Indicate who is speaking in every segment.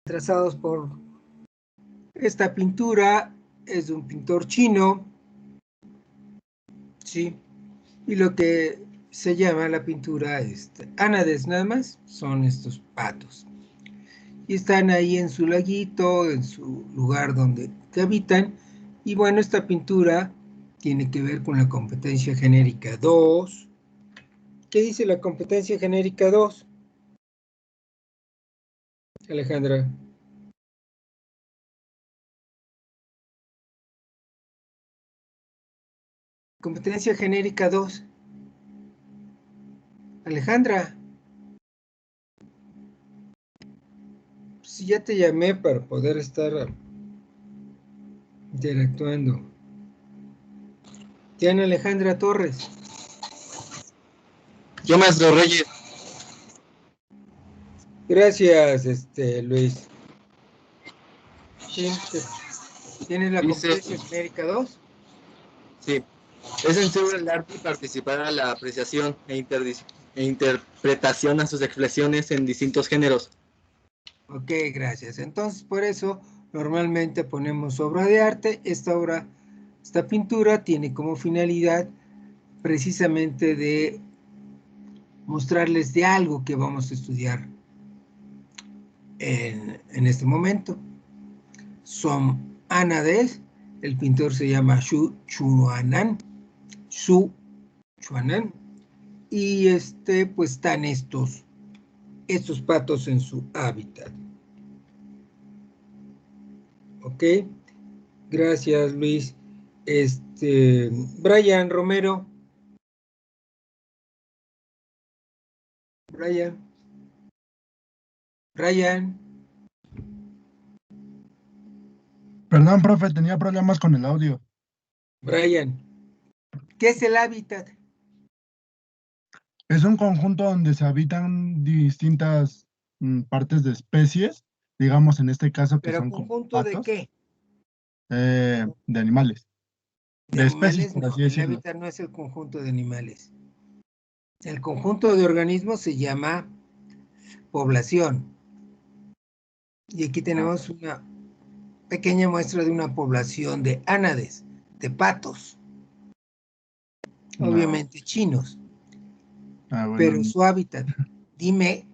Speaker 1: trazados por esta pintura. Es de un pintor chino, ¿sí? Y lo que se llama la pintura ánades, nada más, son estos patos. Y están ahí en su laguito, en su lugar donde habitan. Y bueno, esta pintura tiene que ver con la competencia genérica 2. ¿Qué dice la competencia genérica 2? Alejandra. Competencia genérica 2. Alejandra. Si ya te llamé para poder estar interactuando. Diana Alejandra Torres.
Speaker 2: Yo, maestro Reyes.
Speaker 1: Gracias, Luis. ¿Sí? ¿Tienes la competencia genérica 2?
Speaker 2: Sí. Es enseñar el arte y participar a la apreciación e interpretación a sus expresiones en distintos géneros.
Speaker 1: Ok, gracias. Entonces, por eso, normalmente ponemos obra de arte. Esta pintura tiene como finalidad precisamente de mostrarles de algo que vamos a estudiar en este momento. Son ánades. El pintor se llama Xu Chuanan. Y pues están estos patos en su hábitat. Ok, gracias Luis. Brian Romero. Brian.
Speaker 3: Perdón, profe, tenía problemas con el audio.
Speaker 1: Brian, ¿qué es el hábitat?
Speaker 3: Es un conjunto donde se habitan distintas partes de especies, digamos en este caso que
Speaker 1: ¿Pero
Speaker 3: son como
Speaker 1: conjunto de
Speaker 3: patos,
Speaker 1: qué?
Speaker 3: de animales,
Speaker 1: De
Speaker 3: de especies,
Speaker 1: animales
Speaker 3: por
Speaker 1: no,
Speaker 3: así
Speaker 1: el
Speaker 3: decirlo.
Speaker 1: hábitat no es el conjunto de animales. El conjunto de organismos se llama población. Y aquí tenemos una pequeña muestra de una población de ánades, de patos, obviamente chinos,
Speaker 3: Bueno,
Speaker 1: pero su hábitat. Dime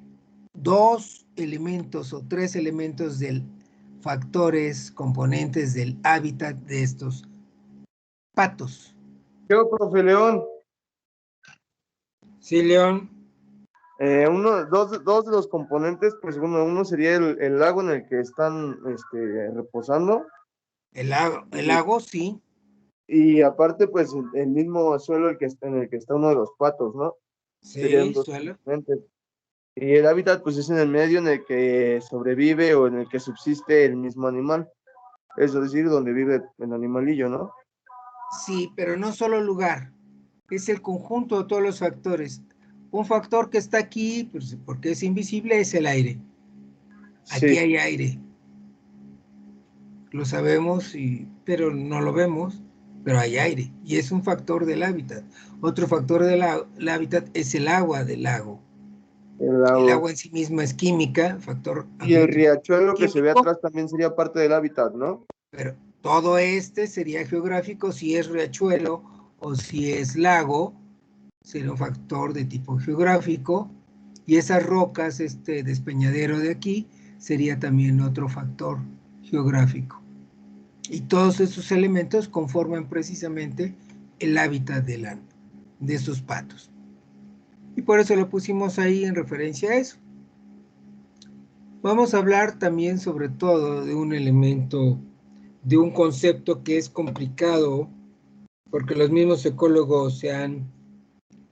Speaker 1: 2 elementos o 3 elementos del factores, componentes del hábitat de estos patos.
Speaker 4: Yo, profe León.
Speaker 1: Sí, León.
Speaker 4: Dos de los componentes, pues uno sería el lago en el que están reposando.
Speaker 1: El lago, sí.
Speaker 4: Y aparte, pues el mismo suelo en el que está uno de los patos, ¿no?
Speaker 1: Sí,
Speaker 4: Serían dos
Speaker 1: suelo.
Speaker 4: componentes. Y el hábitat, pues es en el medio en el que sobrevive o en el que subsiste el mismo animal. Es decir, donde vive el animalillo, ¿no?
Speaker 1: Sí, pero no solo lugar. Es el conjunto de todos los factores. Un factor que está aquí, pues, porque es invisible, es el aire. Aquí
Speaker 4: Sí.
Speaker 1: hay aire. Lo sabemos, pero no lo vemos, pero hay aire. Y es un factor del hábitat. Otro factor del hábitat es el agua del lago. El agua en sí misma es química, factor.
Speaker 4: Y el riachuelo que se ve
Speaker 1: químico,
Speaker 4: atrás también sería parte del hábitat, ¿no?
Speaker 1: pero todo sería geográfico. Si es riachuelo o si es lago, sería un factor de tipo geográfico. Y esas rocas, despeñadero de aquí, sería también otro factor geográfico. Y todos esos elementos conforman precisamente el hábitat de esos patos. Y por eso lo pusimos ahí en referencia a eso. Vamos a hablar también sobre todo de un elemento, de un concepto que es complicado, porque los mismos ecólogos se han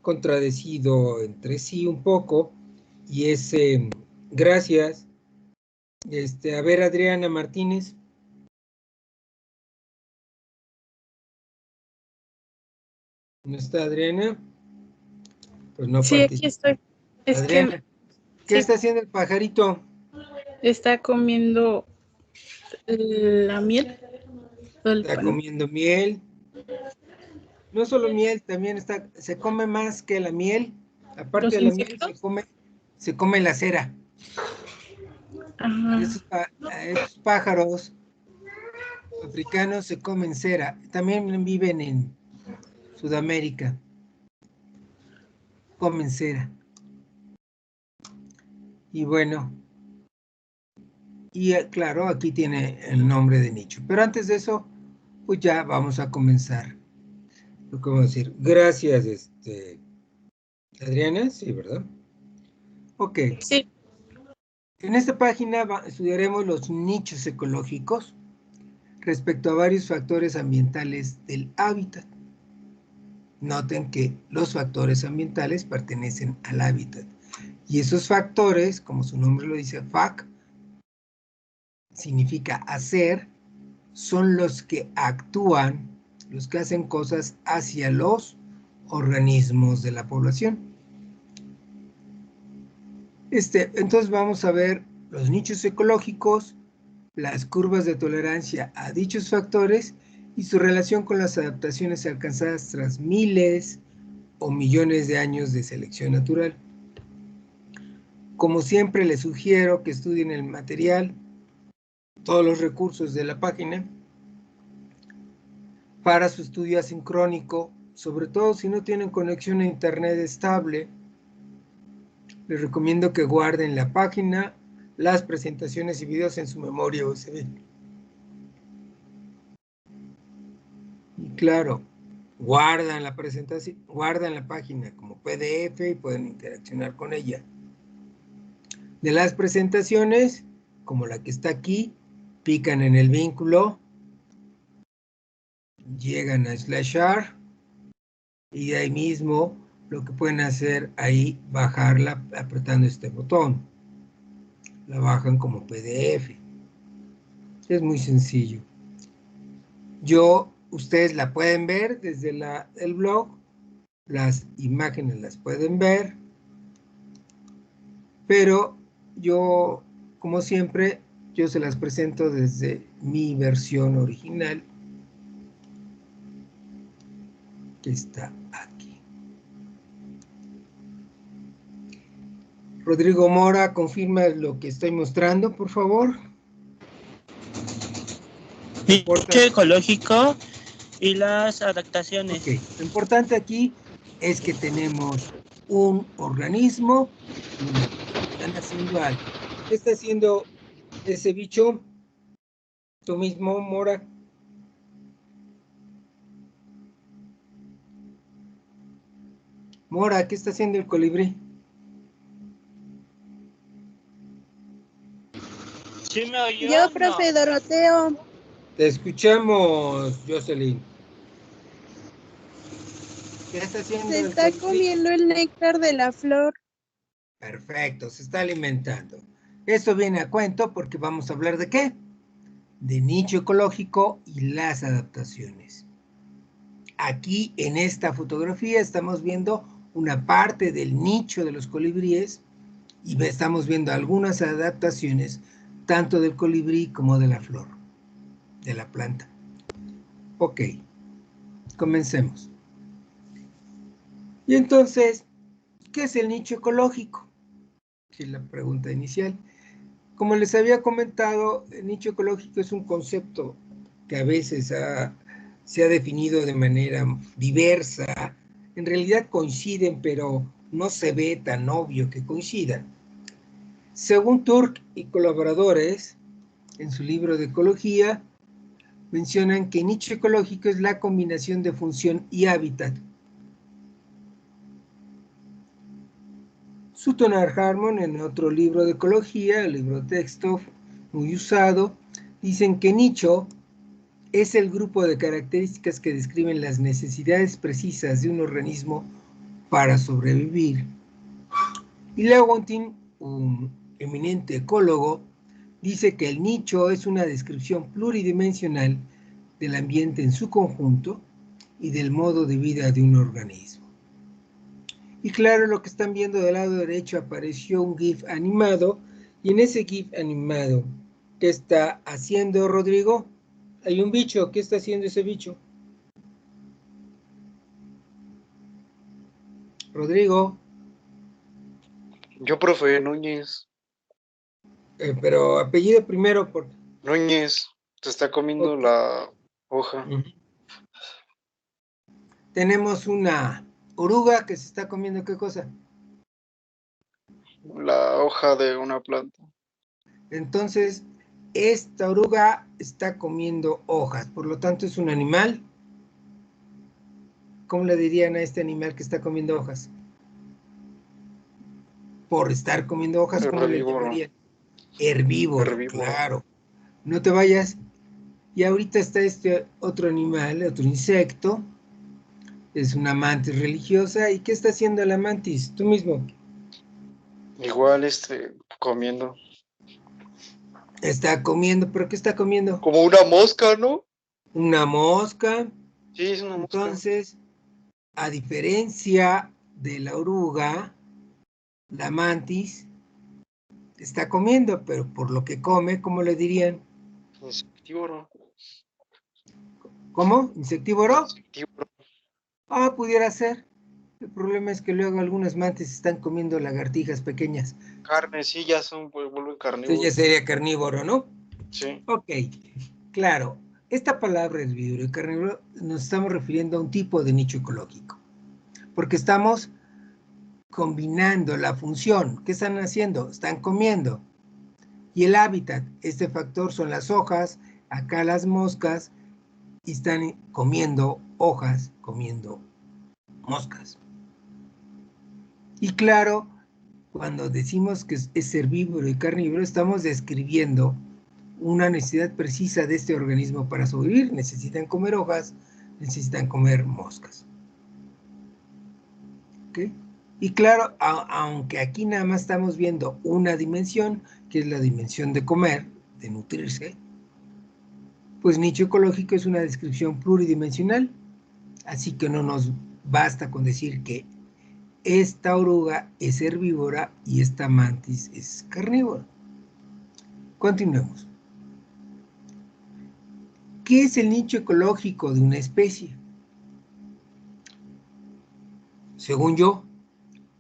Speaker 1: contradecido entre sí un poco, y es, gracias, a ver, Adriana Martínez. ¿No está Adriana? Pues no
Speaker 5: sí, aquí estoy. Es
Speaker 1: Adriana, ¿qué
Speaker 5: sí,
Speaker 1: está haciendo el pajarito?
Speaker 5: está comiendo la miel.
Speaker 1: Está comiendo miel. No solo miel, también se come más que la miel. Aparte
Speaker 5: ¿Los
Speaker 1: de la miel,
Speaker 5: insectos?
Speaker 1: se come la cera.
Speaker 5: Ajá.
Speaker 1: Estos pájaros africanos se comen cera. También viven en Sudamérica. Comen cera. Y bueno, y claro, aquí tiene el nombre de nicho. Pero antes de eso, pues ya vamos a comenzar. Lo que vamos a decir. Gracias, Adriana, sí, ¿verdad? Ok.
Speaker 5: Sí.
Speaker 1: En esta página estudiaremos los nichos ecológicos respecto a varios factores ambientales del hábitat. Noten que los factores ambientales pertenecen al hábitat. Y esos factores, como su nombre lo dice, FAC, significa hacer, son los que actúan, los que hacen cosas hacia los organismos de la población. Entonces vamos a ver los nichos ecológicos, las curvas de tolerancia a dichos factores y su relación con las adaptaciones alcanzadas tras miles o millones de años de selección natural. Como siempre, les sugiero que estudien el material, todos los recursos de la página, para su estudio asincrónico, sobre todo si no tienen conexión a internet estable. Les recomiendo que guarden la página, las presentaciones y videos en su memoria USB. Y claro, guardan la presentación, guardan la página como PDF y pueden interaccionar con ella. De las presentaciones, como la que está aquí, pican en el vínculo, llegan a /share y de ahí mismo lo que pueden hacer ahí, bajarla apretando este botón. La bajan como PDF. Es muy sencillo. Ustedes la pueden ver desde el blog, las imágenes las pueden ver, pero yo, como siempre, yo se las presento desde mi versión original, que está aquí. Rodrigo Mora, confirma lo que estoy mostrando, por favor.
Speaker 6: Nicho ecológico y las adaptaciones.
Speaker 1: Ok, lo importante aquí es que tenemos un organismo y están haciendo algo. ¿Qué está haciendo ese bicho? Tú mismo, Mora. Mora, ¿qué está haciendo el colibrí?
Speaker 6: ¿Sí me oyó?
Speaker 7: Yo, profe Doroteo.
Speaker 1: Te escuchamos, Jocelyn. ¿Qué está haciendo
Speaker 7: Se
Speaker 1: el
Speaker 7: está
Speaker 1: colibrí?
Speaker 7: comiendo el néctar de la flor.
Speaker 1: Perfecto, se está alimentando. Esto viene a cuento porque vamos a hablar de ¿qué? De nicho ecológico y las adaptaciones. Aquí en esta fotografía estamos viendo una parte del nicho de los colibríes y estamos viendo algunas adaptaciones tanto del colibrí como de la flor, de la planta. Ok, comencemos. Y entonces, ¿qué es el nicho ecológico? Que es la pregunta inicial. Como les había comentado, el nicho ecológico es un concepto que a veces se ha definido de manera diversa. En realidad coinciden, pero no se ve tan obvio que coincidan. Según Turk y colaboradores, en su libro de ecología, mencionan que nicho ecológico es la combinación de función y hábitat. Sutton y Harmon, en otro libro de ecología, el libro texto muy usado, dicen que nicho es el grupo de características que describen las necesidades precisas de un organismo para sobrevivir. Y Lewontin, un eminente ecólogo, dice que el nicho es una descripción pluridimensional del ambiente en su conjunto y del modo de vida de un organismo. Y claro, lo que están viendo del lado derecho, apareció un GIF animado, y en ese GIF animado, ¿qué está haciendo Rodrigo? Hay un bicho, ¿qué está haciendo ese bicho? Rodrigo.
Speaker 8: Yo, profe Núñez.
Speaker 1: Pero apellido primero, por...
Speaker 8: Núñez, se está comiendo
Speaker 1: Ok.
Speaker 8: la hoja.
Speaker 1: Ujú. Tenemos una oruga que se está comiendo, ¿qué cosa?
Speaker 8: La hoja de una planta.
Speaker 1: Entonces, esta oruga está comiendo hojas, por lo tanto es un animal. ¿Cómo le dirían a este animal que está comiendo hojas? Por estar comiendo hojas, ¿cómo le
Speaker 8: Herbívoro.
Speaker 1: llamarían? Herbívoro,
Speaker 8: Herbívoro.
Speaker 1: claro. No te vayas. Y ahorita está este otro animal, otro insecto. Es una mantis religiosa. ¿Y qué está haciendo la mantis? Tú mismo.
Speaker 8: Igual, comiendo.
Speaker 1: Está comiendo, ¿pero qué está comiendo?
Speaker 8: Como una mosca, ¿no?
Speaker 1: Una mosca.
Speaker 8: Sí, es una mosca.
Speaker 1: Entonces, a diferencia de la oruga, la mantis está comiendo, pero por lo que come, ¿cómo le dirían?
Speaker 8: Insectívoro.
Speaker 1: ¿Cómo? ¿Insectívoro?
Speaker 8: Insectívoro.
Speaker 1: Ah, pudiera ser. El problema es que luego algunas mantis están comiendo lagartijas pequeñas.
Speaker 8: Carne, sí, ya vuelven
Speaker 1: Entonces
Speaker 8: carnívoros.
Speaker 1: ya sería carnívoro, ¿no?
Speaker 8: Sí.
Speaker 1: Ok, claro. Esta palabra herbívoro y carnívoro nos estamos refiriendo a un tipo de nicho ecológico. Porque estamos combinando la función. ¿Qué están haciendo? Están comiendo. Y el hábitat, este factor son las hojas, acá las moscas, y están comiendo hojas, comiendo moscas. Y claro, cuando decimos que es herbívoro y carnívoro, estamos describiendo una necesidad precisa de este organismo para sobrevivir. Necesitan comer hojas, necesitan comer moscas. ¿Okay? Y claro, aunque aquí nada más estamos viendo una dimensión, que es la dimensión de comer, de nutrirse, pues nicho ecológico es una descripción pluridimensional, así que no nos basta con decir que esta oruga es herbívora y esta mantis es carnívora. Continuemos. ¿Qué es el nicho ecológico de una especie? Según yo,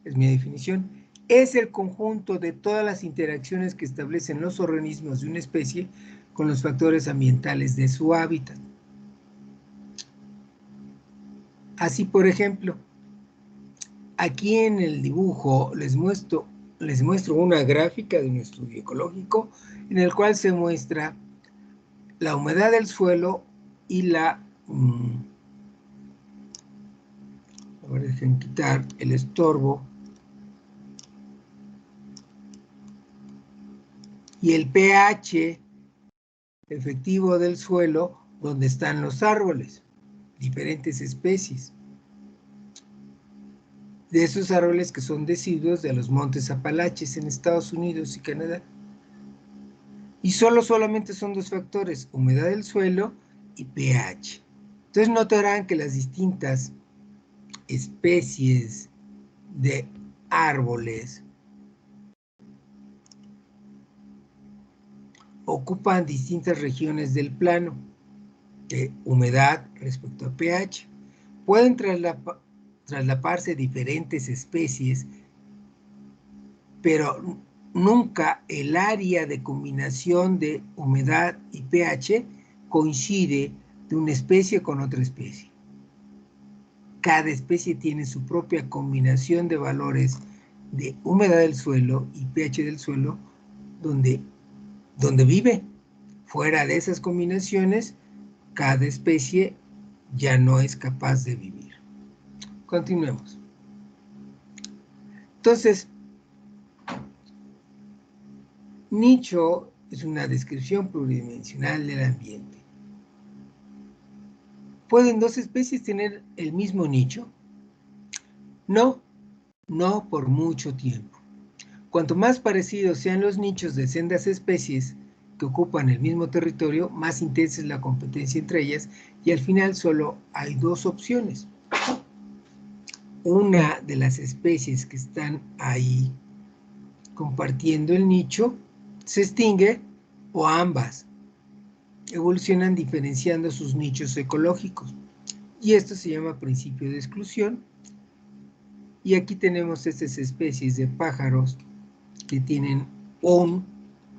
Speaker 1: es mi definición, es el conjunto de todas las interacciones que establecen los organismos de una especie con los factores ambientales de su hábitat. Así, por ejemplo, aquí en el dibujo les muestro una gráfica de un estudio ecológico en el cual se muestra la humedad del suelo y la... a ver, dejen quitar el estorbo. Y el pH efectivo del suelo donde están los árboles, diferentes especies. De esos árboles que son deciduos de los montes Apalaches en Estados Unidos y Canadá. Y solamente son dos factores, humedad del suelo y pH. Entonces notarán que las distintas especies de árboles ocupan distintas regiones del plano de humedad respecto a pH. Pueden traslaparse diferentes especies, pero nunca el área de combinación de humedad y pH coincide de una especie con otra especie. Cada especie tiene su propia combinación de valores de humedad del suelo y pH del suelo donde vive. Fuera de esas combinaciones, cada especie ya no es capaz de vivir. Continuemos. Entonces, nicho es una descripción pluridimensional del ambiente. ¿Pueden dos especies tener el mismo nicho? No, no por mucho tiempo. Cuanto más parecidos sean los nichos de sendas especies que ocupan el mismo territorio, más intensa es la competencia entre ellas y al final solo hay dos opciones. Una de las especies que están ahí compartiendo el nicho se extingue o ambas evolucionan diferenciando sus nichos ecológicos. Y esto se llama principio de exclusión. Y aquí tenemos estas especies de pájaros que tienen un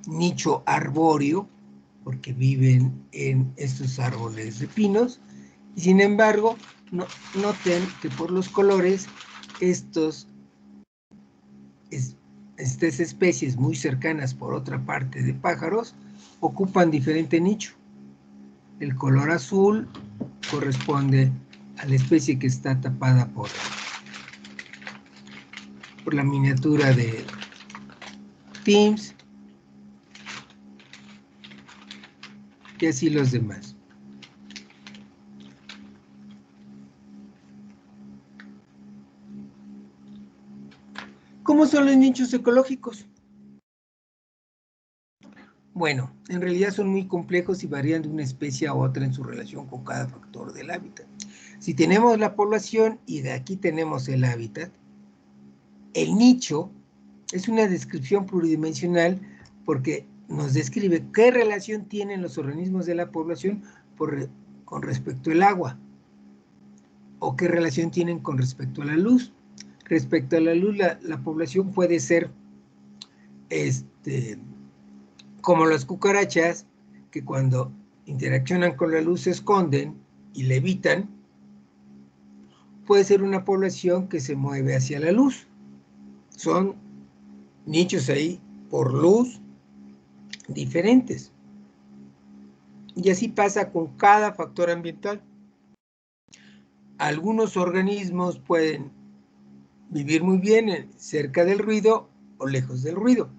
Speaker 1: nicho arbóreo, porque viven en estos árboles de pinos, y sin embargo, noten que por los colores, estas especies muy cercanas por otra parte de pájaros, ocupan diferente nicho. El color azul corresponde a la especie que está tapada por la miniatura de Teams, y así los demás. ¿Cómo son los nichos ecológicos? Bueno, en realidad son muy complejos y varían de una especie a otra en su relación con cada factor del hábitat. Si tenemos la población y de aquí tenemos el hábitat, el nicho es una descripción pluridimensional porque nos describe qué relación tienen los organismos de la población con respecto al agua, o qué relación tienen con respecto a la luz. Respecto a la luz, la población puede ser como las cucarachas, que cuando interaccionan con la luz se esconden y levitan. Puede ser una población que se mueve hacia la luz. Son nichos ahí por luz diferentes. Y así pasa con cada factor ambiental. Algunos organismos pueden vivir muy bien cerca del ruido o lejos del ruido.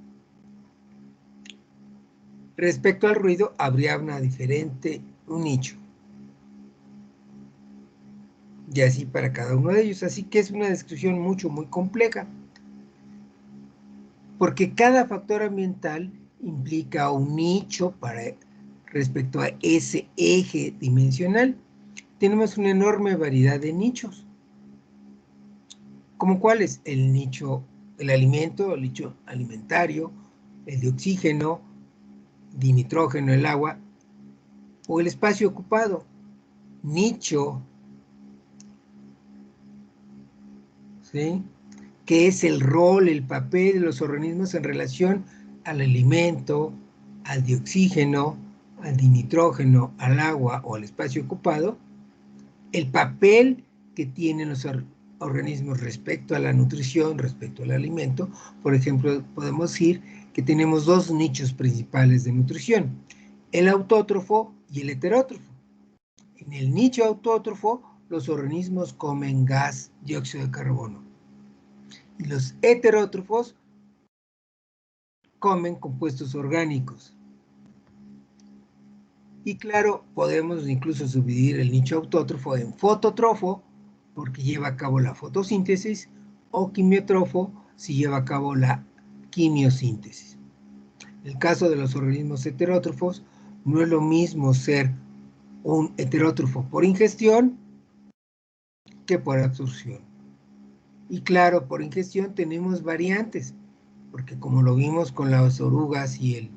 Speaker 1: Respecto al ruido, habría un nicho. Y así para cada uno de ellos. Así que es una descripción muy compleja. Porque cada factor ambiental implica un nicho respecto a ese eje dimensional. Tenemos una enorme variedad de nichos. ¿Como cuáles? El nicho del alimento, el nicho alimentario, el de oxígeno, de nitrógeno, el agua, o el espacio ocupado. Nicho, ¿sí?, que es el rol, el papel de los organismos en relación al alimento, al de oxígeno, al de nitrógeno, al agua o al espacio ocupado. El papel que tienen los organismos respecto a la nutrición, respecto al alimento. Por ejemplo, podemos decir que tenemos dos nichos principales de nutrición: el autótrofo y el heterótrofo. En el nicho autótrofo, los organismos comen gas, dióxido de carbono. Y los heterótrofos comen compuestos orgánicos. Y claro, podemos incluso subdividir el nicho autótrofo en fotótrofo, porque lleva a cabo la fotosíntesis, o quimiótrofo, si lleva a cabo la quimiosíntesis. En el caso de los organismos heterótrofos, no es lo mismo ser un heterótrofo por ingestión que por absorción. Y claro, por ingestión tenemos variantes, porque como lo vimos con las orugas y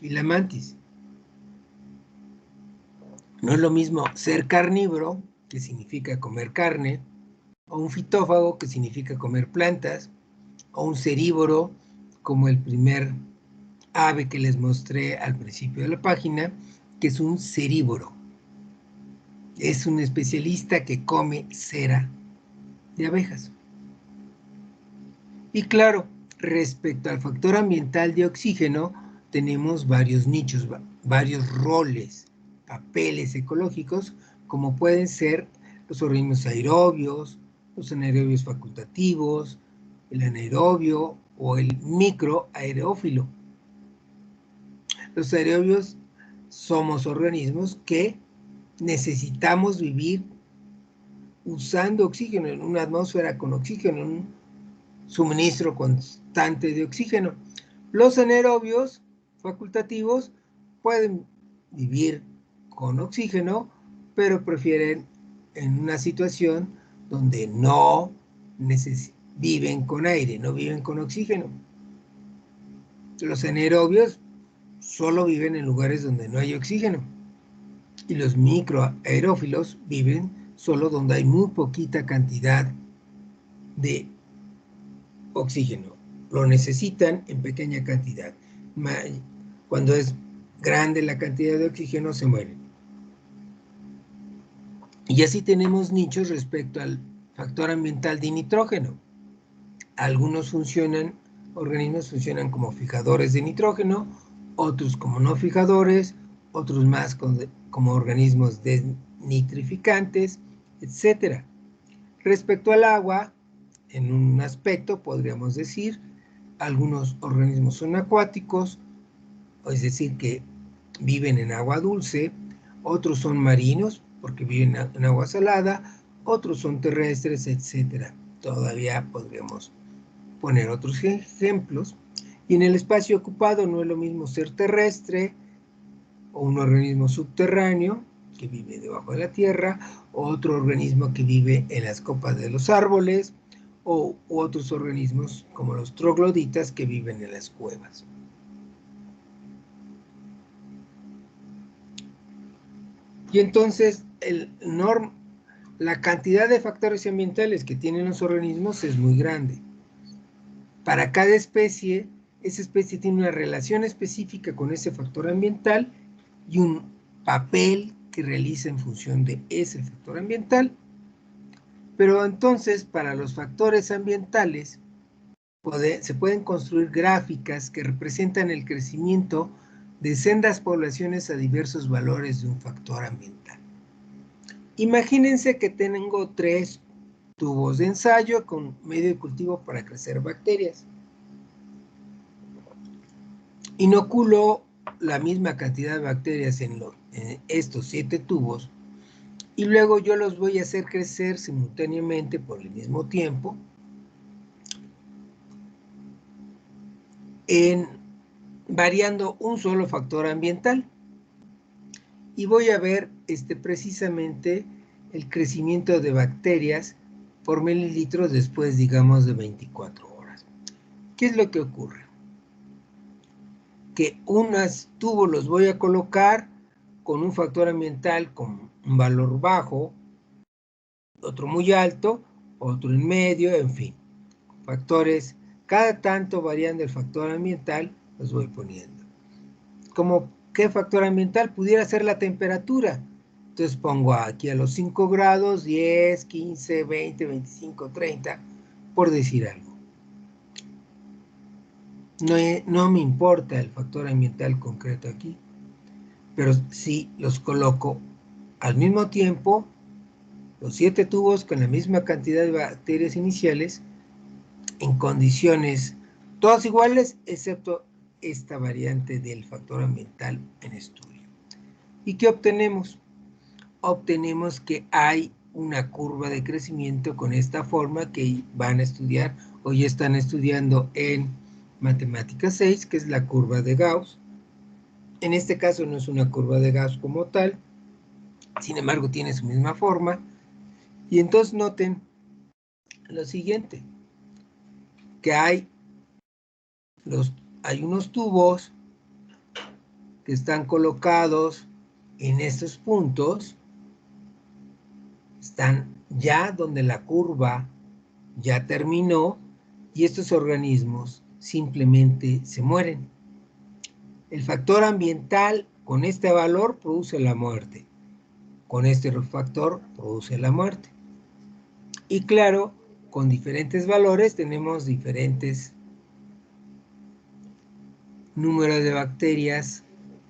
Speaker 1: la mantis. No es lo mismo ser carnívoro, que significa comer carne, o un fitófago, que significa comer plantas, o un cerívoro, como el primer ave que les mostré al principio de la página, que es un cerívoro. Es un especialista que come cera de abejas. Y claro, respecto al factor ambiental de oxígeno, tenemos varios nichos, varios roles, papeles ecológicos, como pueden ser los organismos aerobios, los anaerobios facultativos, el anaerobio o el microaerófilo. Los aerobios somos organismos que necesitamos vivir usando oxígeno en una atmósfera con oxígeno, en un suministro constante de oxígeno. Los anaerobios facultativos pueden vivir con oxígeno, pero prefieren en una situación donde no viven con aire, no viven con oxígeno. Los anaerobios solo viven en lugares donde no hay oxígeno. Y los microaerófilos viven solo donde hay muy poquita cantidad de oxígeno. Lo necesitan en pequeña cantidad. Cuando es grande la cantidad de oxígeno, se mueren. Y así tenemos nichos respecto al factor ambiental de nitrógeno. Algunos organismos funcionan como fijadores de nitrógeno, otros como no fijadores, otros más como organismos desnitrificantes, etc. Respecto al agua, en un aspecto podríamos decir, algunos organismos son acuáticos, es decir, que viven en agua dulce, otros son marinos, porque viven en agua salada, otros son terrestres, etc. Todavía podríamos poner otros ejemplos. Y en el espacio ocupado no es lo mismo ser terrestre o un organismo subterráneo que vive debajo de la tierra, o otro organismo que vive en las copas de los árboles, o otros organismos como los trogloditas que viven en las cuevas. Y entonces la cantidad de factores ambientales que tienen los organismos es muy grande. Para cada especie, esa especie tiene una relación específica con ese factor ambiental y un papel que realiza en función de ese factor ambiental. Pero entonces, para los factores ambientales, se pueden construir gráficas que representan el crecimiento de sendas poblaciones a diversos valores de un factor ambiental. Imagínense que tengo 3 tubos de ensayo con medio de cultivo para crecer bacterias. Inoculo la misma cantidad de bacterias en estos 7 tubos y luego yo los voy a hacer crecer simultáneamente por el mismo tiempo variando un solo factor ambiental. Y voy a ver precisamente el crecimiento de bacterias por mililitro después, digamos, de 24 horas. ¿Qué es lo que ocurre? Que unos tubos los voy a colocar con un factor ambiental con un valor bajo, otro muy alto, otro en medio, en fin. Factores, cada tanto variando el factor ambiental, los voy poniendo. Como ¿qué factor ambiental? Pudiera ser la temperatura. Entonces pongo aquí a los 5 grados, 10, 15, 20, 25, 30, por decir algo. No me importa el factor ambiental concreto aquí, pero sí los coloco al mismo tiempo, los 7 tubos con la misma cantidad de bacterias iniciales, en condiciones todas iguales, excepto esta variante del factor ambiental en estudio. ¿Y qué obtenemos? Obtenemos que hay una curva de crecimiento con esta forma que van a estudiar o ya están estudiando en Matemáticas 6, que es la curva de Gauss. En este caso no es una curva de Gauss como tal, sin embargo tiene su misma forma. Y entonces noten lo siguiente, que hay unos tubos que están colocados en estos puntos, están ya donde la curva ya terminó y estos organismos simplemente se mueren. El factor ambiental con este valor produce la muerte, con este factor produce la muerte. Y claro, con diferentes valores tenemos diferentes números de bacterias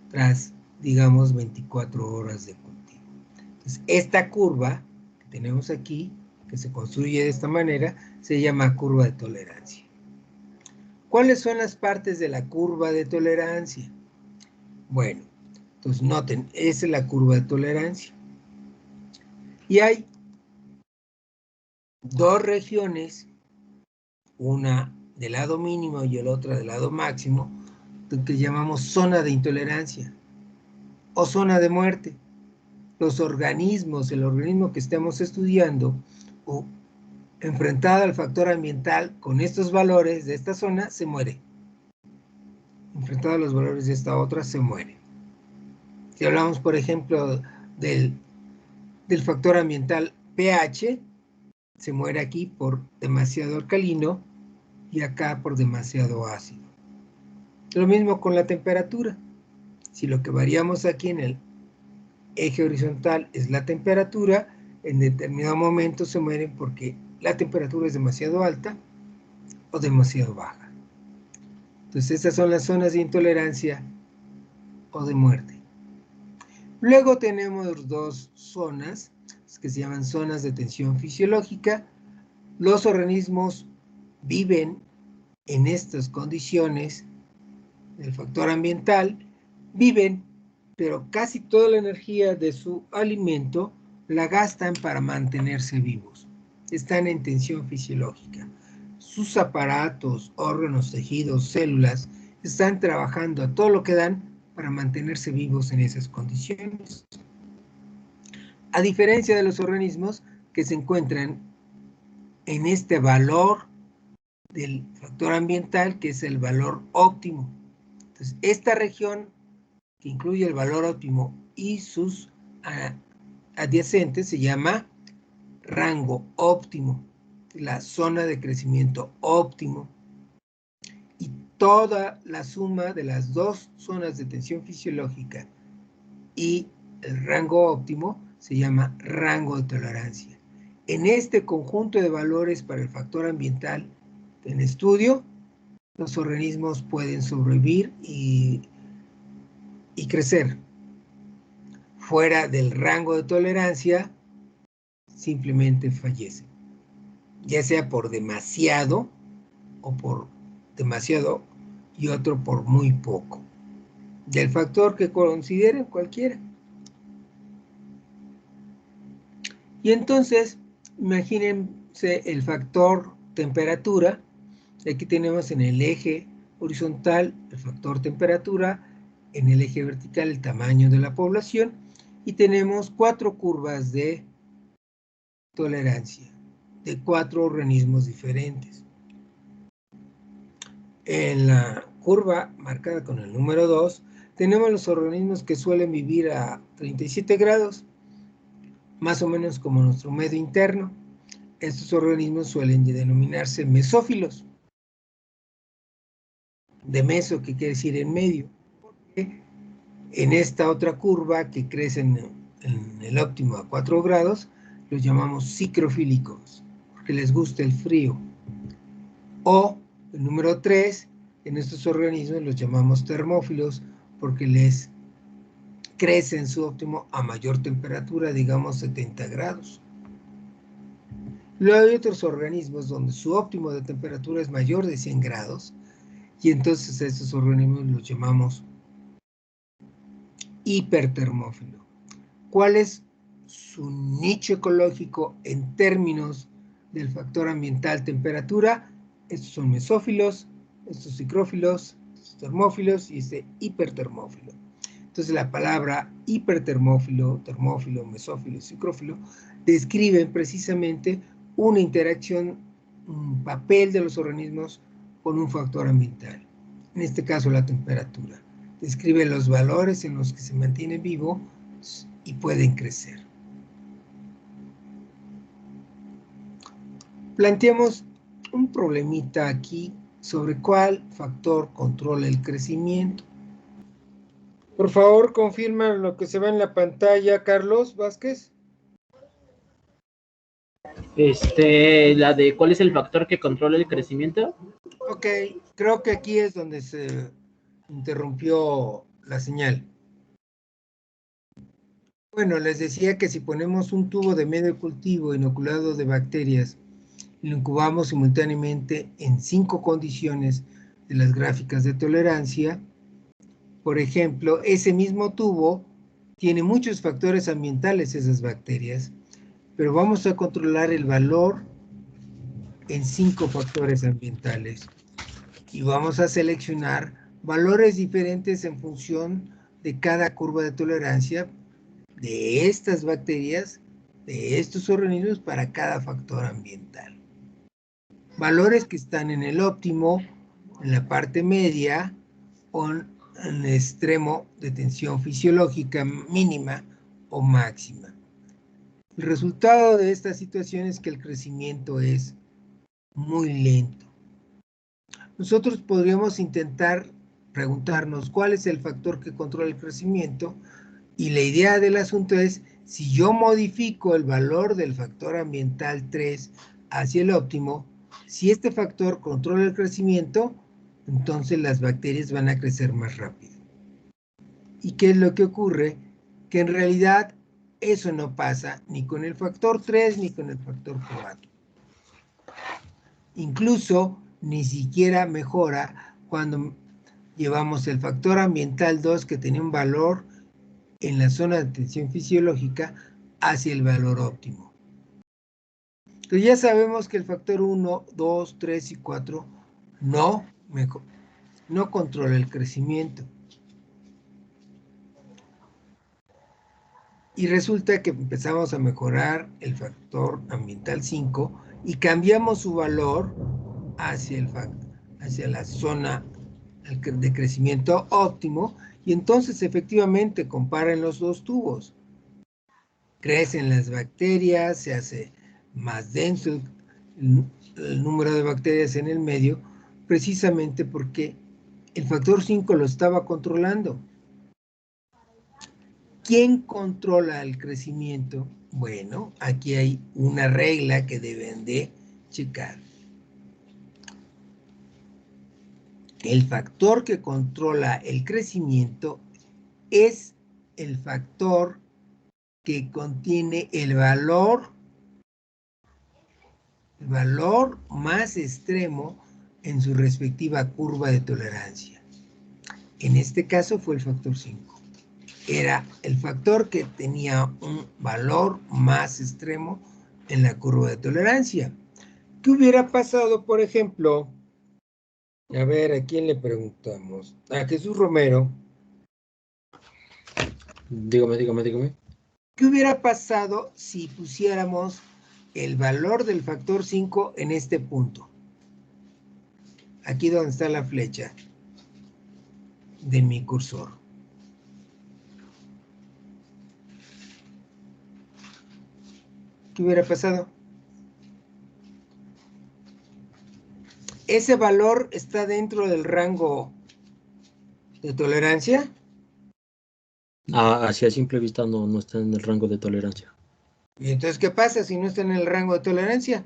Speaker 1: tras, digamos, 24 horas de cultivo. Entonces, esta curva que tenemos aquí, que se construye de esta manera, se llama curva de tolerancia. ¿Cuáles son las partes de la curva de tolerancia? Bueno, entonces noten, esa es la curva de tolerancia. Y hay 2 regiones, una del lado mínimo y la otra del lado máximo, que llamamos zona de intolerancia o zona de muerte. Los organismos, el organismo que estamos estudiando, o enfrentado al factor ambiental con estos valores de esta zona, se muere. Enfrentado a los valores de esta otra, se muere. Si hablamos, por ejemplo, del factor ambiental pH, se muere aquí por demasiado alcalino y acá por demasiado ácido. Lo mismo con la temperatura. Si lo que variamos aquí en el eje horizontal es la temperatura, en determinado momento se mueren porque la temperatura es demasiado alta o demasiado baja. Entonces, estas son las zonas de intolerancia o de muerte. Luego tenemos dos zonas que se llaman zonas de tensión fisiológica. Los organismos viven en estas condiciones del factor ambiental, viven, pero casi toda la energía de su alimento la gastan para mantenerse vivos. Están en tensión fisiológica. Sus aparatos, órganos, tejidos, células, están trabajando a todo lo que dan para mantenerse vivos en esas condiciones. A diferencia de los organismos que se encuentran en este valor del factor ambiental, que es el valor óptimo. Entonces, esta región que incluye el valor óptimo y sus adyacentes se llama rango óptimo, la zona de crecimiento óptimo. Y toda la suma de las dos zonas de tensión fisiológica y el rango óptimo se llama rango de tolerancia. En este conjunto de valores para el factor ambiental en estudio, los organismos pueden sobrevivir y crecer. Fuera del rango de tolerancia, simplemente fallecen, ya sea por demasiado o por demasiado y otro por muy poco, del factor que consideren cualquiera. Y entonces, imagínense el factor temperatura. Aquí tenemos en el eje horizontal el factor temperatura, en el eje vertical el tamaño de la población, y tenemos 4 curvas de tolerancia de 4 organismos diferentes. En la curva marcada con el número 2, tenemos los organismos que suelen vivir a 37 grados, más o menos como nuestro medio interno. Estos organismos suelen denominarse mesófilos. De meso, que quiere decir en medio. Porque en esta otra curva que crece en el óptimo a 4 grados, los llamamos psicrofílicos, porque les gusta el frío. O el número 3, en estos organismos los llamamos termófilos, porque les crece en su óptimo a mayor temperatura, digamos 70 grados. Luego hay otros organismos donde su óptimo de temperatura es mayor de 100 grados, y entonces a estos organismos los llamamos hipertermófilo. ¿Cuál es su nicho ecológico en términos del factor ambiental temperatura? Estos son mesófilos, estos psicrófilos, estos termófilos y este hipertermófilo. Entonces la palabra hipertermófilo, termófilo, mesófilo y psicrófilo describen precisamente una interacción, un papel de los organismos con un factor ambiental, en este caso la temperatura. Describe los valores en los que se mantienen vivos y pueden crecer. Planteamos un problemita aquí sobre cuál factor controla el crecimiento. Por favor, confirma lo que se ve en la pantalla, Carlos Vázquez.
Speaker 9: La de cuál es el factor que controla el crecimiento.
Speaker 1: Ok, creo que aquí es donde se interrumpió la señal. Bueno, les decía que si ponemos un tubo de medio cultivo inoculado de bacterias y lo incubamos simultáneamente en 5 condiciones de las gráficas de tolerancia, por ejemplo, ese mismo tubo tiene muchos factores ambientales, esas bacterias, pero vamos a controlar el valor en 5 factores ambientales y vamos a seleccionar valores diferentes en función de cada curva de tolerancia de estas bacterias, de estos organismos para cada factor ambiental. Valores que están en el óptimo, en la parte media o en el extremo de tensión fisiológica mínima o máxima. El resultado de esta situación es que el crecimiento es muy lento. Nosotros podríamos intentar preguntarnos cuál es el factor que controla el crecimiento, y la idea del asunto es, si yo modifico el valor del factor ambiental 3 hacia el óptimo, si este factor controla el crecimiento, entonces las bacterias van a crecer más rápido. ¿Y qué es lo que ocurre? Que en realidad eso no pasa ni con el factor 3 ni con el factor 4. Incluso ni siquiera mejora cuando llevamos el factor ambiental 2, que tenía un valor en la zona de tensión fisiológica, hacia el valor óptimo. Entonces ya sabemos que el factor 1, 2, 3 y 4 no controla el crecimiento. Y resulta que empezamos a mejorar el factor ambiental 5 y cambiamos su valor hacia la zona de crecimiento óptimo, y entonces efectivamente comparan los dos tubos. Crecen las bacterias, se hace más denso el número de bacterias en el medio, precisamente porque el factor 5 lo estaba controlando. ¿Quién controla el crecimiento? Bueno, aquí hay una regla que deben de checar. El factor que controla el crecimiento es el factor que contiene el valor más extremo en su respectiva curva de tolerancia. En este caso fue el factor 5. Era el factor que tenía un valor más extremo en la curva de tolerancia. ¿Qué hubiera pasado, por ejemplo? A ver, ¿a quién le preguntamos? A Jesús Romero.
Speaker 10: Dígame.
Speaker 1: ¿Qué hubiera pasado si pusiéramos el valor del factor 5 en este punto? Aquí donde está la flecha de mi cursor. ¿Qué hubiera pasado? ¿Ese valor está dentro del rango de tolerancia?
Speaker 10: Así a simple vista no está en el rango de tolerancia.
Speaker 1: ¿Y entonces qué pasa si no está en el rango de tolerancia?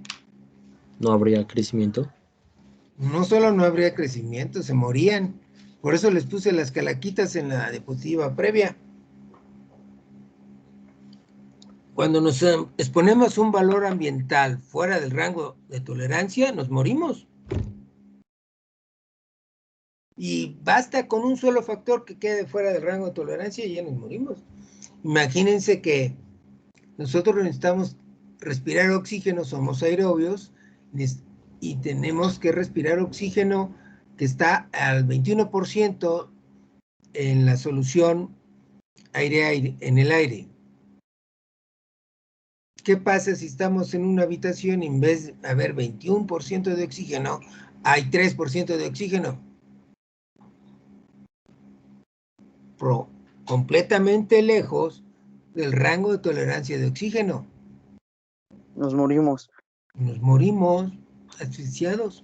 Speaker 10: No habría crecimiento.
Speaker 1: No solo no habría crecimiento, se morían. Por eso les puse las calaquitas en la diapositiva previa. Cuando nos exponemos un valor ambiental fuera del rango de tolerancia, nos morimos. Y basta con un solo factor que quede fuera del rango de tolerancia y ya nos morimos. Imagínense que nosotros necesitamos respirar oxígeno, somos aerobios, y tenemos que respirar oxígeno que está al 21% en la solución aire-aire, en el aire. ¿Qué pasa si estamos en una habitación y en vez de haber 21% de oxígeno, hay 3% de oxígeno? Completamente lejos del rango de tolerancia de oxígeno.
Speaker 11: Nos morimos.
Speaker 1: Nos morimos asfixiados.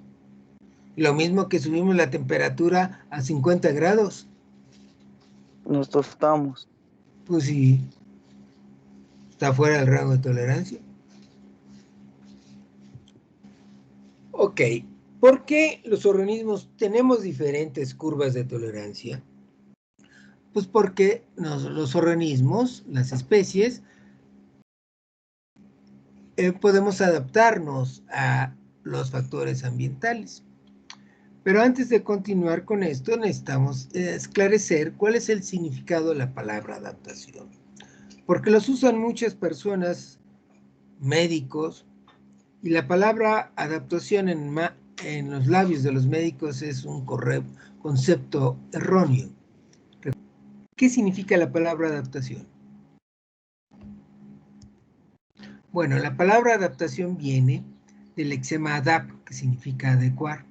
Speaker 1: Lo mismo que subimos la temperatura a 50 grados.
Speaker 11: Nos tostamos.
Speaker 1: Pues sí, está fuera del rango de tolerancia. Ok, ¿por qué los organismos tenemos diferentes curvas de tolerancia? Pues porque los organismos, las especies, podemos adaptarnos a los factores ambientales. Pero antes de continuar con esto, necesitamos esclarecer cuál es el significado de la palabra adaptación. Porque los usan muchas personas, médicos, y la palabra adaptación en los labios de los médicos es un concepto erróneo. ¿Qué significa la palabra adaptación? Bueno, la palabra adaptación viene del lexema adap, que significa adecuar.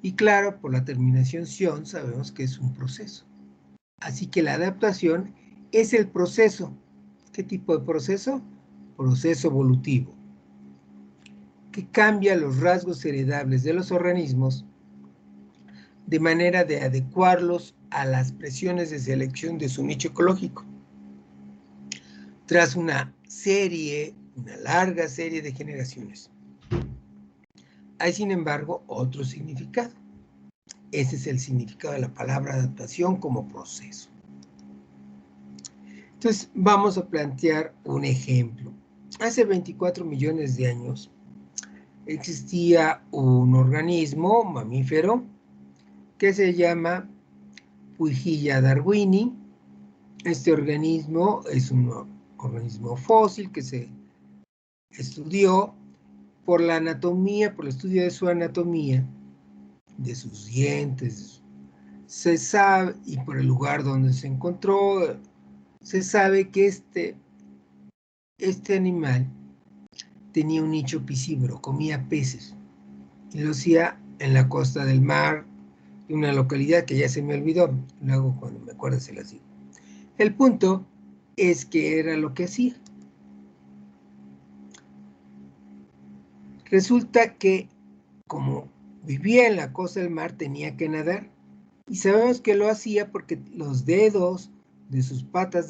Speaker 1: Y claro, por la terminación ción sabemos que es un proceso. Así que la adaptación es el proceso. ¿Qué tipo de proceso? Proceso evolutivo, que cambia los rasgos heredables de los organismos de manera de adecuarlos a las presiones de selección de su nicho ecológico. Tras una larga serie de generaciones. Hay, sin embargo, otro significado. Ese es el significado de la palabra adaptación como proceso. Entonces, vamos a plantear un ejemplo. Hace 24 millones de años existía un organismo mamífero que se llama Puigilla darwini. Este organismo es un organismo fósil que se estudió por la anatomía, por el estudio de su anatomía, de sus dientes, se sabe, y por el lugar donde se encontró, se sabe que este animal tenía un nicho piscívoro, comía peces, y lo hacía en la costa del mar, de una localidad que ya se me olvidó, luego cuando me acuerde se las digo. El punto es que era lo que hacía. Resulta que, como vivía en la costa del mar, tenía que nadar. Y sabemos que lo hacía porque los dedos de sus patas,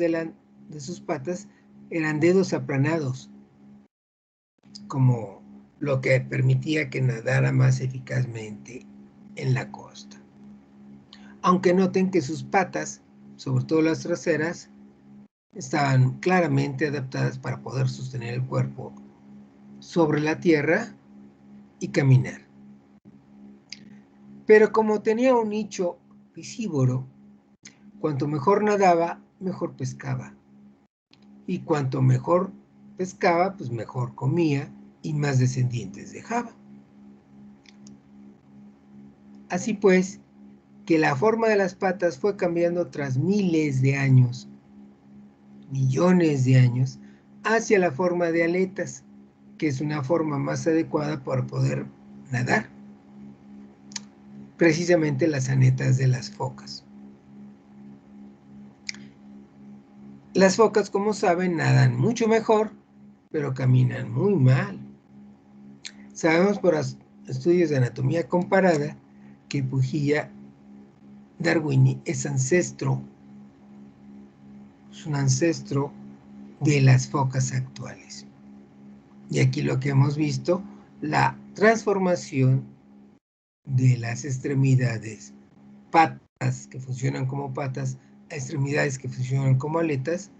Speaker 1: eran dedos aplanados, como lo que permitía que nadara más eficazmente en la costa. Aunque noten que sus patas, sobre todo las traseras, estaban claramente adaptadas para poder sostener el cuerpo sobre la tierra y caminar. Pero como tenía un nicho piscívoro, cuanto mejor nadaba, mejor pescaba. Y cuanto mejor pescaba, pues mejor comía y más descendientes dejaba. Así pues, que la forma de las patas fue cambiando tras miles de años, millones de años, hacia la forma de aletas, que es una forma más adecuada para poder nadar. Precisamente las aletas de las focas. Las focas, como saben, nadan mucho mejor, pero caminan muy mal. Sabemos por estudios de anatomía comparada que Puigilla darwini es un ancestro de las focas actuales. Y aquí lo que hemos visto, la transformación de las extremidades, patas que funcionan como patas, a extremidades que funcionan como aletas.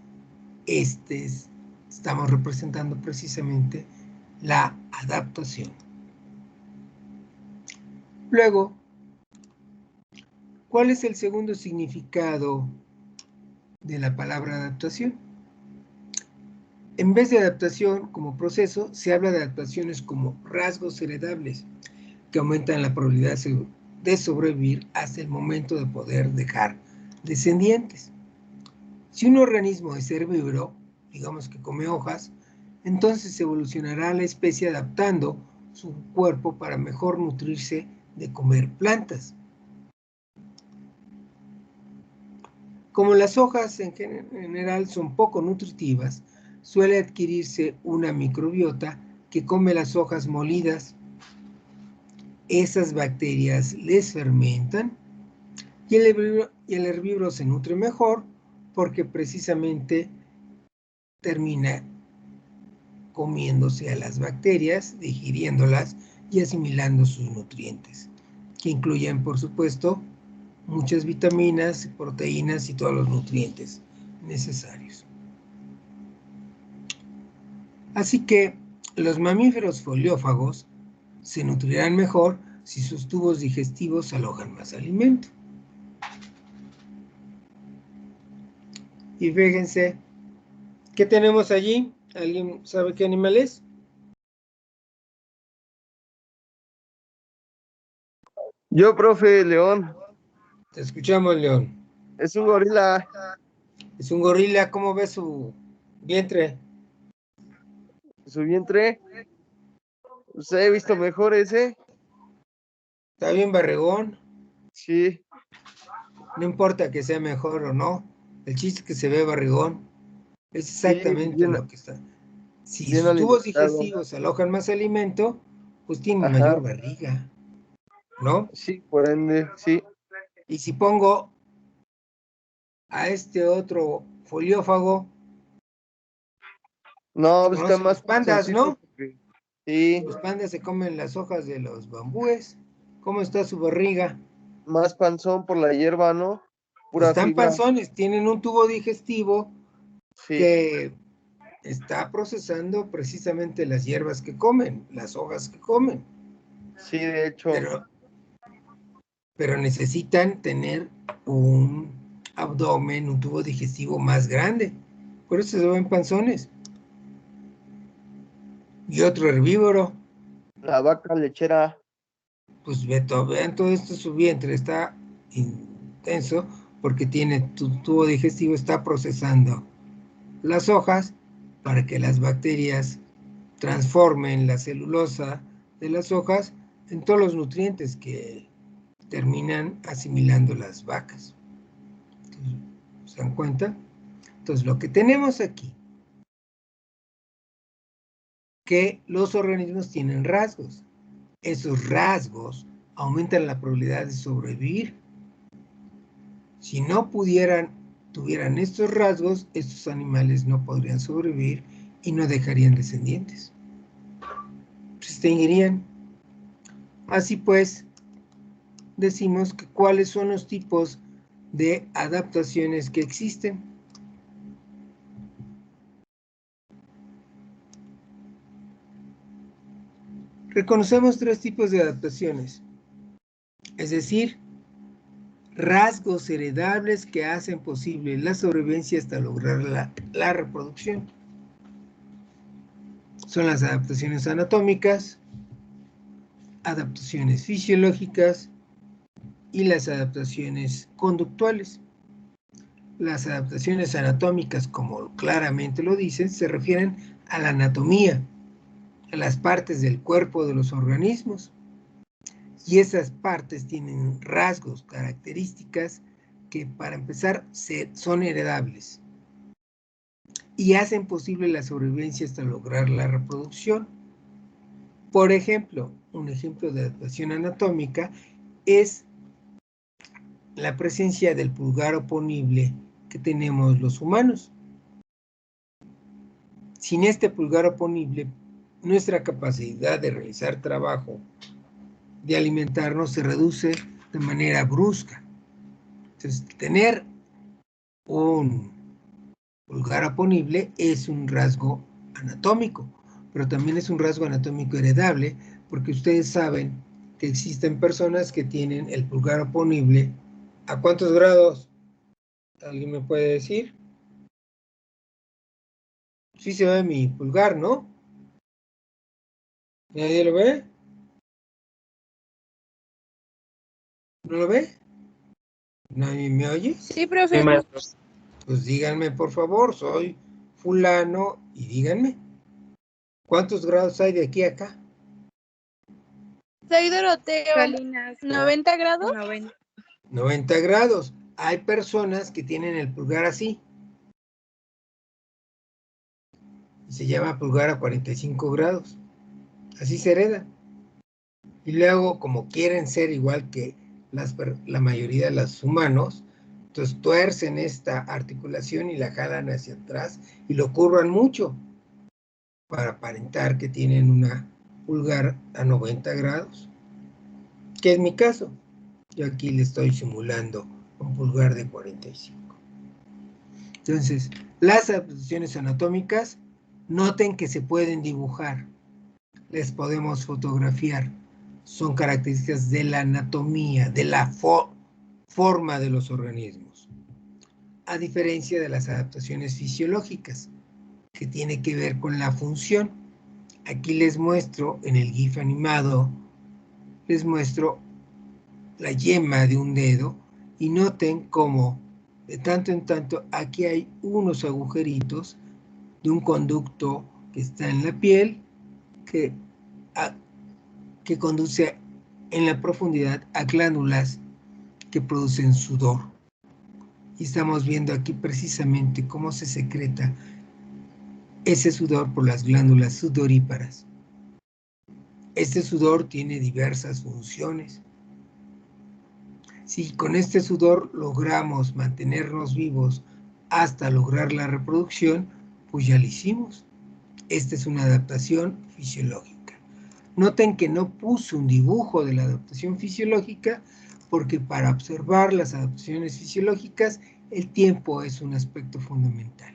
Speaker 1: Estamos representando precisamente la adaptación. Luego, ¿cuál es el segundo significado de la palabra adaptación? En vez de adaptación como proceso, se habla de adaptaciones como rasgos heredables que aumentan la probabilidad de sobrevivir hasta el momento de poder dejar descendientes. Si un organismo es herbívoro, digamos que come hojas, entonces evolucionará la especie adaptando su cuerpo para mejor nutrirse de comer plantas. Como las hojas en general son poco nutritivas, suele adquirirse una microbiota que come las hojas molidas. Esas bacterias les fermentan y el herbívoro se nutre mejor porque precisamente termina comiéndose a las bacterias, digiriéndolas y asimilando sus nutrientes, que incluyen, por supuesto, muchas vitaminas, proteínas y todos los nutrientes necesarios. Así que los mamíferos foliófagos se nutrirán mejor si sus tubos digestivos alojan más alimento. Y fíjense, ¿qué tenemos allí? ¿Alguien sabe qué animal es?
Speaker 4: Yo, profe, león.
Speaker 1: Te escuchamos, León.
Speaker 4: Es un gorila.
Speaker 1: Es un gorila, ¿cómo ves su vientre?
Speaker 4: Su vientre. Pues he visto mejores, ¿eh?
Speaker 1: Está bien barrigón.
Speaker 4: Sí.
Speaker 1: No importa que sea mejor o no. El chiste es que se ve barrigón. Es exactamente
Speaker 4: bien,
Speaker 1: lo que está. Si
Speaker 4: bien
Speaker 1: sus tubos
Speaker 4: alimentado.
Speaker 1: digestivos alojan más alimento, pues tienen
Speaker 4: Ajá.
Speaker 1: mayor barriga, ¿no?
Speaker 4: Sí, por ende, sí.
Speaker 1: Y si pongo a este otro foliófago,
Speaker 4: No, pues está
Speaker 1: conocen
Speaker 4: más
Speaker 1: los pandas, ¿no?
Speaker 4: porque- Sí,
Speaker 1: Los pandas se comen las hojas de los bambúes. ¿Cómo está su barriga?
Speaker 4: más panzón por la hierba, ¿no?
Speaker 1: Pues
Speaker 4: Pura
Speaker 1: están
Speaker 4: fibra.
Speaker 1: panzones, tienen un tubo digestivo
Speaker 4: Sí,
Speaker 1: que está procesando precisamente las hierbas que comen, las hojas que comen.
Speaker 4: sí, de hecho.
Speaker 1: Pero necesitan tener un abdomen, un tubo digestivo más grande. Por eso se ven panzones. Y otro herbívoro,
Speaker 4: La vaca lechera.
Speaker 1: pues vean todo esto, su vientre está intenso porque tiene tu tubo digestivo, está procesando las hojas para que las bacterias transformen la celulosa de las hojas en todos los nutrientes que terminan asimilando las vacas. Entonces, ¿se dan cuenta? Entonces, lo que tenemos aquí, que los organismos tienen rasgos. Esos rasgos aumentan la probabilidad de sobrevivir. Si no tuvieran estos rasgos, estos animales no podrían sobrevivir y no dejarían descendientes. Se extinguirían. Así pues, decimos que cuáles son los tipos de adaptaciones que existen. Reconocemos 3 tipos de adaptaciones, es decir, rasgos heredables que hacen posible la sobrevivencia hasta lograr la reproducción. Son las adaptaciones anatómicas, adaptaciones fisiológicas y las adaptaciones conductuales. Las adaptaciones anatómicas, como claramente lo dicen, se refieren a la anatomía, a las partes del cuerpo de los organismos. Y esas partes tienen rasgos, características que, para empezar, son heredables y hacen posible la sobrevivencia hasta lograr la reproducción. Por ejemplo, un ejemplo de adaptación anatómica es la presencia del pulgar oponible que tenemos los humanos. Sin este pulgar oponible, nuestra capacidad de realizar trabajo, de alimentarnos, se reduce de manera brusca. Entonces, tener un pulgar oponible es un rasgo anatómico, pero también es un rasgo anatómico heredable, porque ustedes saben que existen personas que tienen el pulgar oponible. ¿A cuántos grados? ¿Alguien me puede decir? Sí se ve mi pulgar, ¿no? ¿Nadie lo ve? ¿No lo ve? ¿Nadie me oye?
Speaker 7: Sí, profe.
Speaker 9: Sí, maestro.
Speaker 1: Pues díganme, por favor, soy fulano, y díganme, ¿cuántos grados hay de aquí a acá?
Speaker 7: Soy Doroteo.
Speaker 5: Salinas.
Speaker 7: 90 grados.
Speaker 5: 90.
Speaker 1: 90 grados. Hay personas que tienen el pulgar así. Y se llama pulgar a 45 grados. Así se hereda. Y luego, como quieren ser igual que la mayoría de los humanos, entonces tuercen esta articulación y la jalan hacia atrás y lo curvan mucho para aparentar que tienen una pulgar a 90 grados. Que es mi caso. Yo aquí le estoy simulando un pulgar de 45. Entonces, las adaptaciones anatómicas, noten que se pueden dibujar, les podemos fotografiar, son características de la anatomía, de la forma de los organismos, a diferencia de las adaptaciones fisiológicas, que tiene que ver con la función. Aquí les muestro en el GIF animado, les muestro la yema de un dedo y noten cómo de tanto en tanto aquí hay unos agujeritos de un conducto que está en la piel que conduce en la profundidad a glándulas que producen sudor. Y estamos viendo aquí precisamente cómo se secreta ese sudor por las glándulas sudoríparas. Este sudor tiene diversas funciones. Si con este sudor logramos mantenernos vivos hasta lograr la reproducción, pues ya lo hicimos. Esta es una adaptación fisiológica. Noten que no puse un dibujo de la adaptación fisiológica porque para observar las adaptaciones fisiológicas el tiempo es un aspecto fundamental.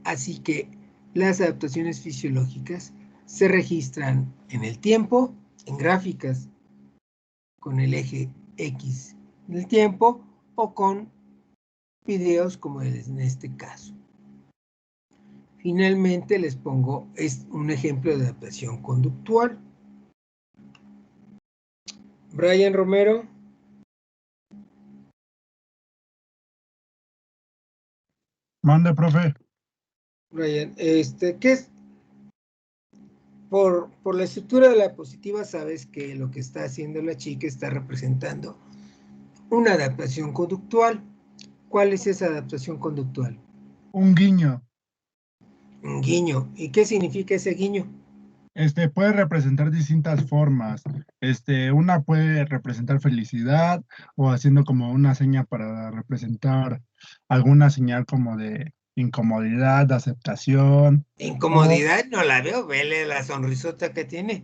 Speaker 1: Así que las adaptaciones fisiológicas se registran en el tiempo, en gráficas con el eje X en el tiempo o con videos como en este caso. Finalmente les pongo un ejemplo de adaptación conductual. Brian Romero.
Speaker 3: Mande, profe.
Speaker 1: Brian, ¿qué es? Por la estructura de la diapositiva sabes que lo que está haciendo la chica está representando una adaptación conductual. ¿Cuál es esa adaptación conductual?
Speaker 3: Un guiño.
Speaker 1: Un guiño. ¿Y qué significa ese guiño?
Speaker 3: Puede representar distintas formas. Una puede representar felicidad o haciendo como una seña para representar alguna señal como de incomodidad, de aceptación.
Speaker 1: Incomodidad no la veo, vele la sonrisota que tiene.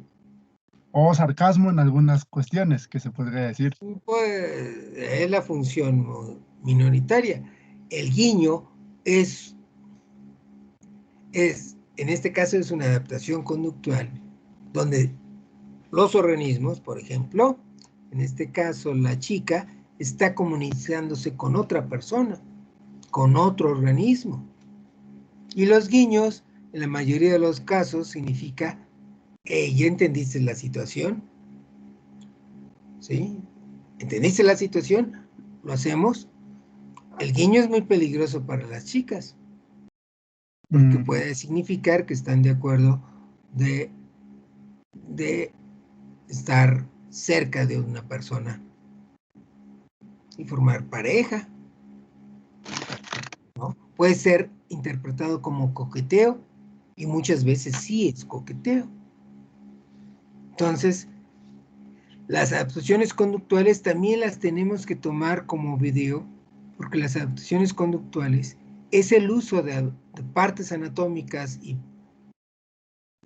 Speaker 3: O sarcasmo en algunas cuestiones, que se podría decir.
Speaker 1: Pues es la función minoritaria. El guiño es, en este caso es una adaptación conductual, donde los organismos, por ejemplo, en este caso la chica, está comunicándose con otra persona, con otro organismo. Y los guiños, en la mayoría de los casos, significa, ¿ya entendiste la situación? ¿Sí? ¿Entendiste la situación? Lo hacemos. El guiño es muy peligroso para las chicas, porque puede significar que están de acuerdo de estar cerca de una persona y formar pareja, ¿no? Puede ser interpretado como coqueteo y muchas veces sí es coqueteo. Entonces, las adaptaciones conductuales también las tenemos que tomar como video, porque las adaptaciones conductuales es el uso de partes anatómicas y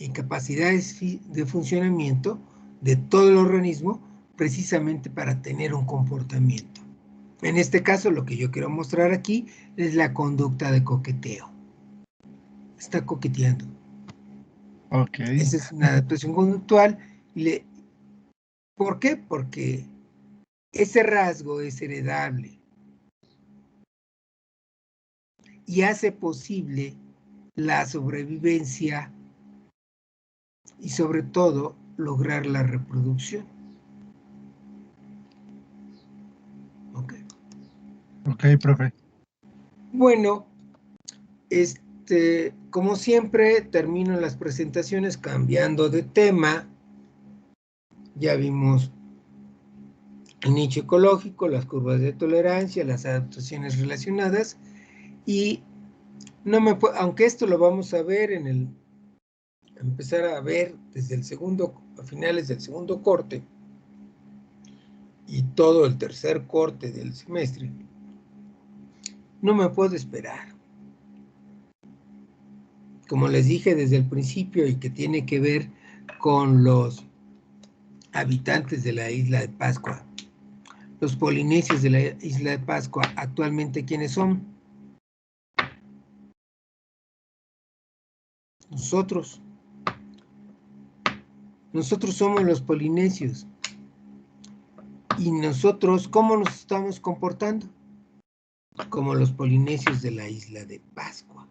Speaker 1: capacidades de funcionamiento de todo el organismo precisamente para tener un comportamiento. En este caso, lo que yo quiero mostrar aquí es la conducta de coqueteo. Está coqueteando.
Speaker 3: Ok.
Speaker 1: Esa es una adaptación conductual. ¿Por qué? Porque ese rasgo es heredable y hace posible la sobrevivencia y sobre todo lograr la reproducción. Ok.
Speaker 3: Ok, profe.
Speaker 1: Bueno, como siempre, termino las presentaciones cambiando de tema. Ya vimos el nicho ecológico, las curvas de tolerancia, las adaptaciones relacionadas, y aunque esto lo vamos a ver empezar a ver desde a finales del segundo corte y todo el tercer corte del semestre, no me puedo esperar. Como les dije desde el principio y que tiene que ver con los habitantes de la isla de Pascua. Los polinesios de la isla de Pascua, actualmente, ¿quiénes son? Nosotros. Nosotros somos los polinesios. ¿Y nosotros cómo nos estamos comportando? Como los polinesios de la isla de Pascua.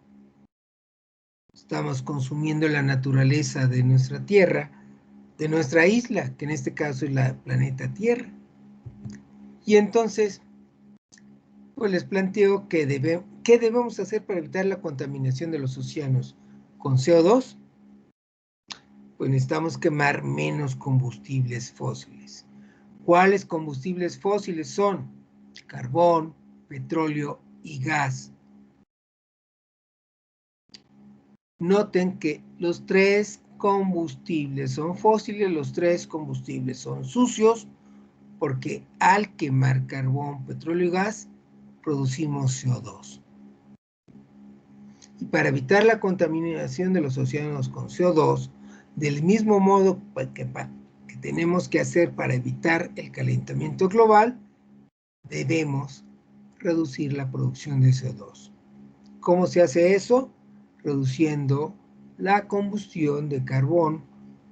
Speaker 1: Estamos consumiendo la naturaleza de nuestra tierra, de nuestra isla, que en este caso es la planeta Tierra. Y entonces, pues les planteo ¿qué debemos hacer para evitar la contaminación de los océanos con CO2? Pues necesitamos quemar menos combustibles fósiles. ¿Cuáles combustibles fósiles son? Carbón, petróleo y gas. Noten que los tres combustibles son fósiles, los tres combustibles son sucios, porque al quemar carbón, petróleo y gas, producimos CO2. Y para evitar la contaminación de los océanos con CO2, del mismo modo que tenemos que hacer para evitar el calentamiento global, debemos reducir la producción de CO2. ¿Cómo se hace eso? Reduciendo la combustión de carbón,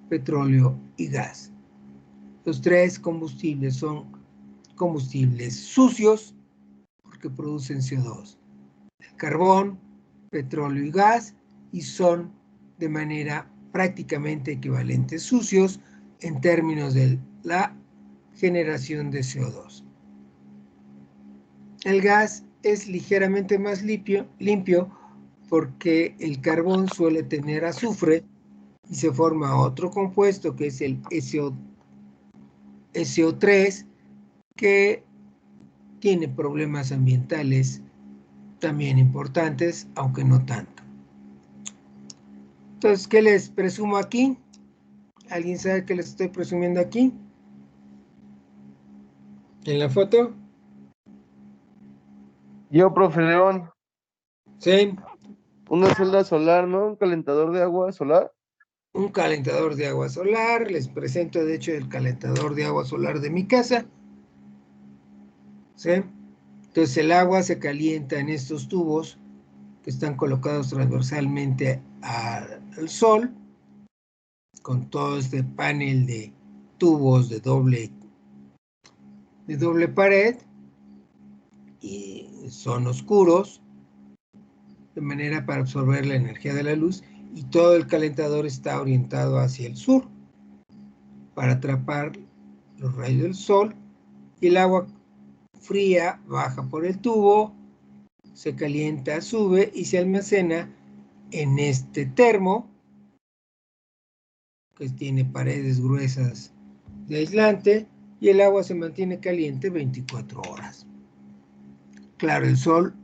Speaker 1: petróleo y gas. Los tres combustibles son combustibles sucios porque producen CO2. El carbón, petróleo y gas, y son de manera prácticamente equivalentes sucios en términos de la generación de CO2. El gas es ligeramente más limpio porque el carbón suele tener azufre y se forma otro compuesto que es el SO3, que tiene problemas ambientales también importantes, aunque no tanto. Entonces, ¿qué les presumo aquí? ¿Alguien sabe qué les estoy presumiendo aquí? ¿En la foto?
Speaker 4: Yo, profe León.
Speaker 1: Sí.
Speaker 4: Una celda solar, ¿no? Un calentador de agua solar.
Speaker 1: Un calentador de agua solar. Les presento, de hecho, el calentador de agua solar de mi casa. ¿Sí? Entonces, el agua se calienta en estos tubos que están colocados transversalmente al sol, con todo este panel de tubos de doble pared, y son oscuros, de manera para absorber la energía de la luz, y todo el calentador está orientado hacia el sur, para atrapar los rayos del sol, y el agua fría baja por el tubo, se calienta, sube y se almacena en este termo, que tiene paredes gruesas de aislante, y el agua se mantiene caliente 24 horas. Claro, el sol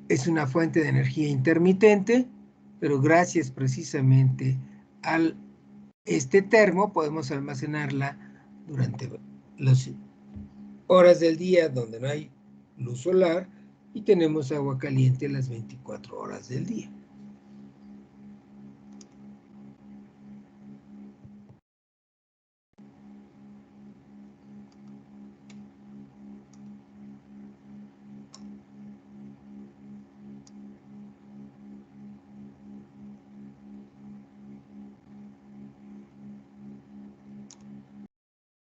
Speaker 1: es una fuente de energía intermitente, pero gracias precisamente a este termo podemos almacenarla durante las horas del día donde no hay luz solar y tenemos agua caliente las 24 horas del día.